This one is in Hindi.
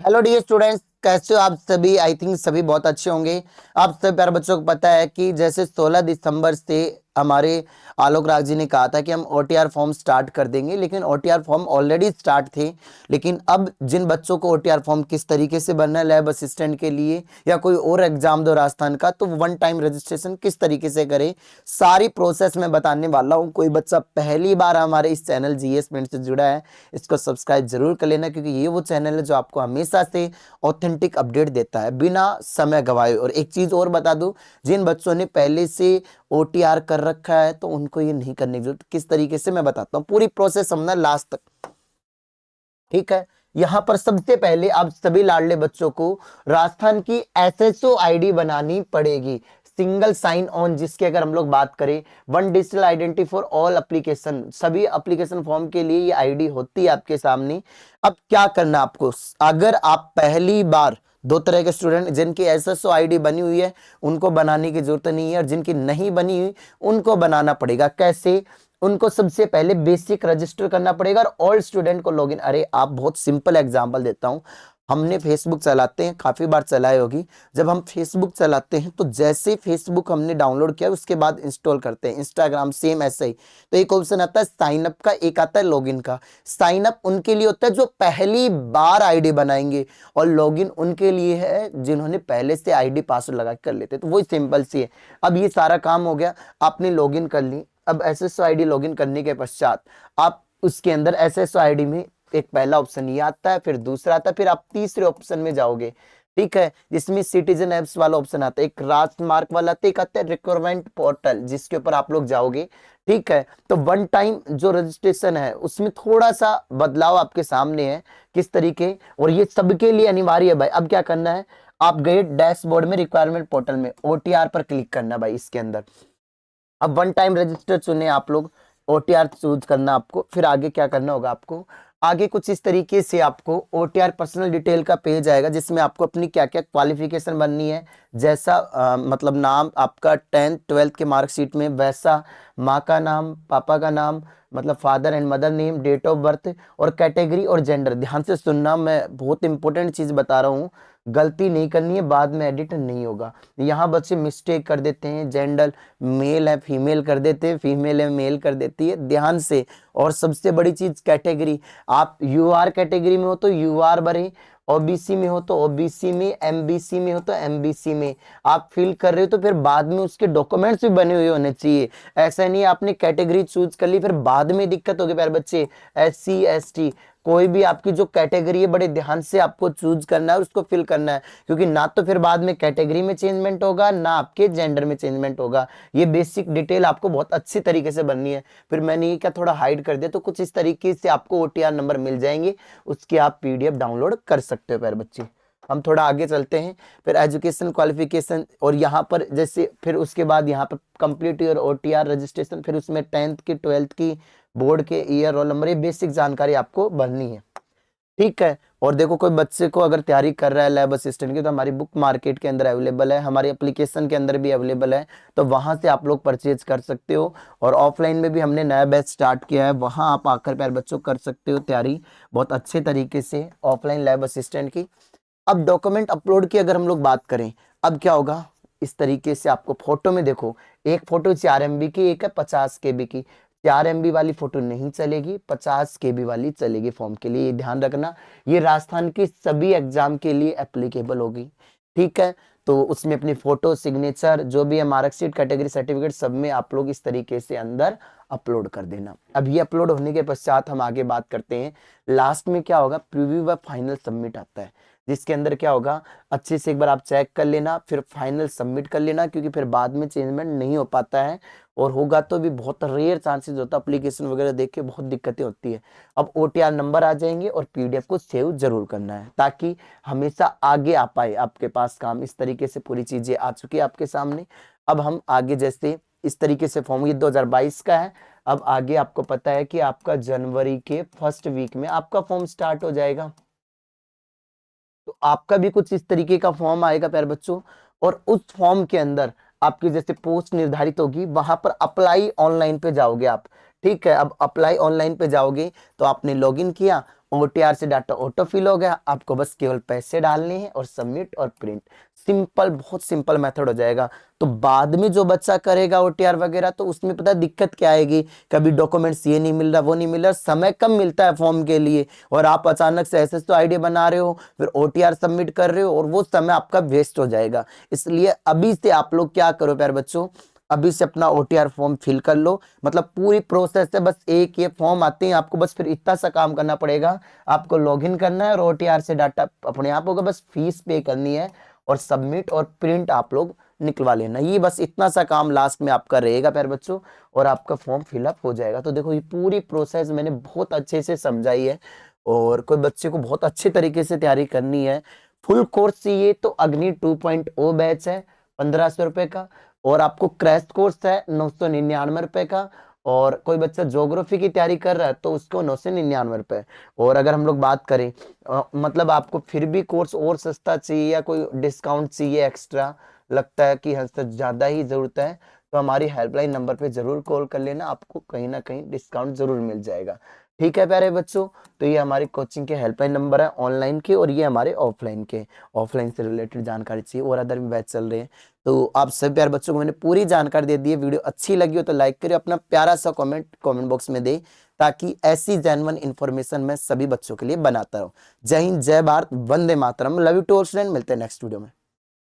हेलो डियर स्टूडेंट्स, कैसे हो आप सभी। आई थिंक सभी बहुत अच्छे होंगे। आप सभी प्यारे बच्चों को पता है कि जैसे 16 दिसंबर से हमारे आलोक राज जी ने कहा था कि हम ओटीआर फॉर्म स्टार्ट कर देंगे, लेकिन ओटीआर फॉर्म ऑलरेडी स्टार्ट थे। लेकिन अब जिन बच्चों को ओटीआर फॉर्म किस तरीके से भरना है लैब असिस्टेंट के लिए या कोई और एग्जाम दो राजस्थान का, तो वन टाइम रजिस्ट्रेशन किस तरीके से करें, सारी प्रोसेस मैं बताने वाला हूँ। कोई बच्चा पहली बार हमारे इस चैनल जीएस मिनट से जुड़ा है, इसको सब्सक्राइब जरूर कर लेना, क्योंकि ये वो चैनल है जो आपको हमेशा से ऑथेंटिक अपडेट देता है बिना समय गवाए। और एक चीज और बता दूं, जिन बच्चों ने पहले से ओटीआर कर रखा है तो उनको ये नहीं करने की जरूरत। किस तरीके से मैं बताता हूँ, पूरी प्रोसेस समझना लास्ट तक, ठीक है। यहां पर सबसे पहले आप सभी लाडले बच्चों को राजस्थान की एसएसओ आईडी बनानी पड़ेगी, सिंगल साइन ऑन, जिसकी अगर हम लोग बात करें one digital identity for all application, सभी एप्लीकेशन फॉर्म के लिए ये आईडी होती है आपके सामने। अब क्या करना आपको, अगर आप पहली बार, दो तरह के स्टूडेंट, जिनकी एसएसओ आईडी बनी हुई है उनको बनाने की जरूरत नहीं है, और जिनकी नहीं बनी हुई उनको बनाना पड़ेगा। कैसे? उनको सबसे पहले बेसिक रजिस्टर करना पड़ेगा और ऑल स्टूडेंट को लॉगिन। अरे आप, बहुत सिंपल एग्जांपल देता हूं। हमने फेसबुक चलाते हैं, काफी बार चलाए होगी। जब हम फेसबुक चलाते हैं तो जैसे फेसबुक हमने डाउनलोड किया उसके बाद इंस्टॉल करते हैं, इंस्टाग्राम सेम ऐसे ही। तो एक ऑप्शन आता है साइन अप का, एक आता है लॉगिन का। साइन अप उनके लिए होता है जो पहली बार आईडी बनाएंगे, और लॉगिन उनके लिए है जिन्होंने पहले से आईडी पासवर्ड लगा कर लेते। तो वही सिंपल सी है। अब ये सारा काम हो गया, आपने लॉगिन कर ली। अब एसएसओ आईडी लॉगिन करने के पश्चात आप उसके अंदर एसएसओ आईडी में एक पहला ऑप्शन ये आता है, फिर दूसरा आता है, फिर आप तीसरे ऑप्शन में जाओगे, ठीक है, जिसमें सिटीजन एप्स वाला ऑप्शन आता है, एक राजमार्ग वाला आता है, एक आता है रिक्वायरमेंट पोर्टल, जिसके ऊपर आप लोग जाओगे, ठीक है। तो वन टाइम जो रजिस्ट्रेशन है उसमें थोड़ा सा बदलाव आपके सामने है, किस तरीके, और ये सबके लिए अनिवार्य है भाई। अब क्या करना है, आप गए डैशबोर्ड में, रिक्वायरमेंट पोर्टल में ओटीआर पर क्लिक करना भाई। इसके अंदर अब वन टाइम रजिस्टर चुने आप लोग, ओटीआर चूज करना आपको। फिर आगे क्या करना होगा आपको, आगे कुछ इस तरीके से आपको ओटीआर पर्सनल डिटेल का पेज आएगा, जिसमें आपको अपनी क्या क्या क्वालिफिकेशन बननी है, जैसा मतलब नाम आपका 10th 12th के मार्कशीट में वैसा, माँ का नाम, पापा का नाम, मतलब father and mother name, date of birth, और कैटेगरी और जेंडर। ध्यान से सुनना, मैं बहुत इंपॉर्टेंट चीज बता रहा हूँ, गलती नहीं करनी है, बाद में एडिट नहीं होगा। यहाँ बच्चे मिस्टेक कर देते हैं, जेंडर मेल है फीमेल कर देते हैं, फीमेल है मेल कर देती है, ध्यान से। और सबसे बड़ी चीज कैटेगरी, आप यूआर कैटेगरी में हो तो यूआर भरें, ओबीसी में हो तो ओबीसी में, एमबीसी में हो तो एमबीसी में आप फिल कर रहे हो, तो फिर बाद में उसके डॉक्यूमेंट्स भी बने हुए होने चाहिए। ऐसा नहीं आपने कैटेगरी चूज कर ली फिर बाद में दिक्कत होगी प्यारे बच्चे। एससी एसटी कोई भी आपकी जो कैटेगरी है, बड़े ध्यान से आपको चूज करना है, उसको फिल करना है, क्योंकि ना तो फिर बाद में कैटेगरी में चेंजमेंट होगा, ना आपके जेंडर में चेंजमेंट होगा। ये बेसिक डिटेल आपको बहुत अच्छी तरीके से बननी है। फिर मैंने ये क्या थोड़ा हाइड कर दिया, तो कुछ इस तरीके से आपको ओटीआर नंबर मिल जाएंगे, उसकी आप पीडीएफ डाउनलोड कर सकते हो प्यारे बच्चे। हम थोड़ा आगे चलते हैं, फिर एजुकेशन क्वालिफिकेशन, और यहाँ पर जैसे फिर उसके बाद यहाँ पर कंप्लीट योर ओटीआर रजिस्ट्रेशन, फिर उसमें 10th की 12th की बोर्ड के ईयर रोल नंबर, ये बेसिक जानकारी आपको भरनी है, ठीक है। और देखो, कोई बच्चे को अगर तैयारी कर रहा है लैब असिस्टेंट की, तो हमारी बुक मार्केट के अंदर अवेलेबल है, हमारी एप्लीकेशन के अंदर भी अवेलेबल है, तो वहां से आप लोग परचेज कर सकते हो। और ऑफलाइन में भी हमने नया बैच स्टार्ट किया है, वहां आप आकर प्यारे बच्चों कर सकते हो तैयारी बहुत अच्छे तरीके से ऑफलाइन लैब असिस्टेंट की। अब डॉक्यूमेंट अपलोड की अगर हम लोग बात करें, अब क्या होगा, इस तरीके से आपको फोटो में देखो, एक फोटो 4 MB की, एक है 50 KB की। 4 MB वाली फोटो नहीं चलेगी, 50 KB वाली चलेगी फॉर्म के लिए, ये ध्यान रखना। ये राजस्थान के सभी एग्जाम के लिए एप्लीकेबल होगी, ठीक है। तो उसमें अपनी फोटो, सिग्नेचर, जो भी है मार्कशीट, कैटेगरी सर्टिफिकेट, सब में आप लोग इस तरीके से अंदर अपलोड कर देना। अब ये अपलोड होने के पश्चात हम आगे बात करते हैं। लास्ट में क्या होगा, प्रीव्यू व फाइनल सबमिट आता है, जिसके अंदर क्या होगा, अच्छे से एक बार आप चेक कर लेना, फिर फाइनल सबमिट कर लेना, क्योंकि फिर बाद में चेंजमेंट नहीं हो पाता है, और होगा तो भी बहुत रेयर चांसेस होता है, एप्लीकेशन वगैरह देख के बहुत दिक्कतें होती है। अब ओटीआर नंबर आ जाएंगे, और पीडीएफ को सेव जरूर करना है, ताकि हमेशा आगे आ पाए आपके पास काम। इस तरीके से पूरी चीजें आ चुकी है आपके सामने। अब हम आगे जैसे इस तरीके से फॉर्म, ये 2022 का है। अब आगे आपको पता है कि आपका जनवरी के फर्स्ट वीक में आपका फॉर्म स्टार्ट हो जाएगा, तो आपका भी कुछ इस तरीके का फॉर्म आएगा प्यारे बच्चों। और उस फॉर्म के अंदर आपकी जैसे पोस्ट निर्धारित होगी, वहां पर अप्लाई ऑनलाइन पे जाओगे आप, ठीक है। अब अप्लाई ऑनलाइन पे जाओगे तो आपने लॉगिन किया, OTR से डाटा ऑटो फिल हो गया, आपको बस केवल पैसे डालने हैं और सबमिट और प्रिंट। सिंपल, बहुत सिंपल मेथड हो जाएगा। तो बाद में जो बच्चा करेगा OTR वगैरह, तो उसमें पता है दिक्कत क्या आएगी, कभी डॉक्यूमेंट्स ये नहीं मिल रहा, वो नहीं मिल रहा, समय कम मिलता है फॉर्म के लिए, और आप अचानक से SSO आईडी बना रहे हो, फिर OTR सबमिट कर रहे हो, और वो समय आपका वेस्ट हो जाएगा। इसलिए अभी से आप लोग क्या करो प्यारे बच्चों, अभी से अपना OTR फॉर्म फिल कर लो। मतलब पूरी प्रोसेस है, बस एक ये फॉर्म आते हैं आपको, बस फिर इतना सा काम करना पड़ेगा, आपको लॉगिन करना है और OTR से डाटा अपने आप होगा, बस फीस पे करनी है और सबमिट और प्रिंट आप लोग निकलवा लेना। ये बस इतना सा काम लास्ट में आपका रहेगा प्यारे बच्चों, और आपका फॉर्म फिलअप हो जाएगा। तो देखो ये पूरी प्रोसेस मैंने बहुत अच्छे से समझाई है, और कोई बच्चे को बहुत अच्छे तरीके से तैयारी करनी है, फुल कोर्स चाहिए तो अग्नि 2.0 बैच है 1500 रुपए का, और आपको क्रैश कोर्स है 999 रुपए का, और कोई बच्चा ज्योग्राफी की तैयारी कर रहा है तो उसको 999 रुपए। और अगर हम लोग बात करें मतलब आपको फिर भी कोर्स और सस्ता चाहिए या कोई डिस्काउंट चाहिए एक्स्ट्रा, लगता है कि हद से ज्यादा ही जरूरत है, तो हमारी हेल्पलाइन नंबर पे जरूर कॉल कर लेना, आपको कहीं ना कहीं डिस्काउंट जरूर मिल जाएगा। ठीक है प्यारे बच्चों, तो ये हमारी कोचिंग के हेल्पलाइन नंबर है ऑनलाइन के, और ये हमारे ऑफलाइन के। ऑफलाइन से रिलेटेड जानकारी चाहिए और अदर भी बैच चल रहे हैं। तो आप सभी प्यारे बच्चों को मैंने पूरी जानकारी दे दी है। वीडियो अच्छी लगी हो तो लाइक करिए, अपना प्यारा सा कमेंट बॉक्स में दे, ताकि ऐसी जेन्युइन इन्फॉर्मेशन मैं सभी बच्चों के लिए बनाता रहूं। जय हिंद, जय Bharat, Vande Mataram, love you to all student. मिलते हैं नेक्स्ट वीडियो में।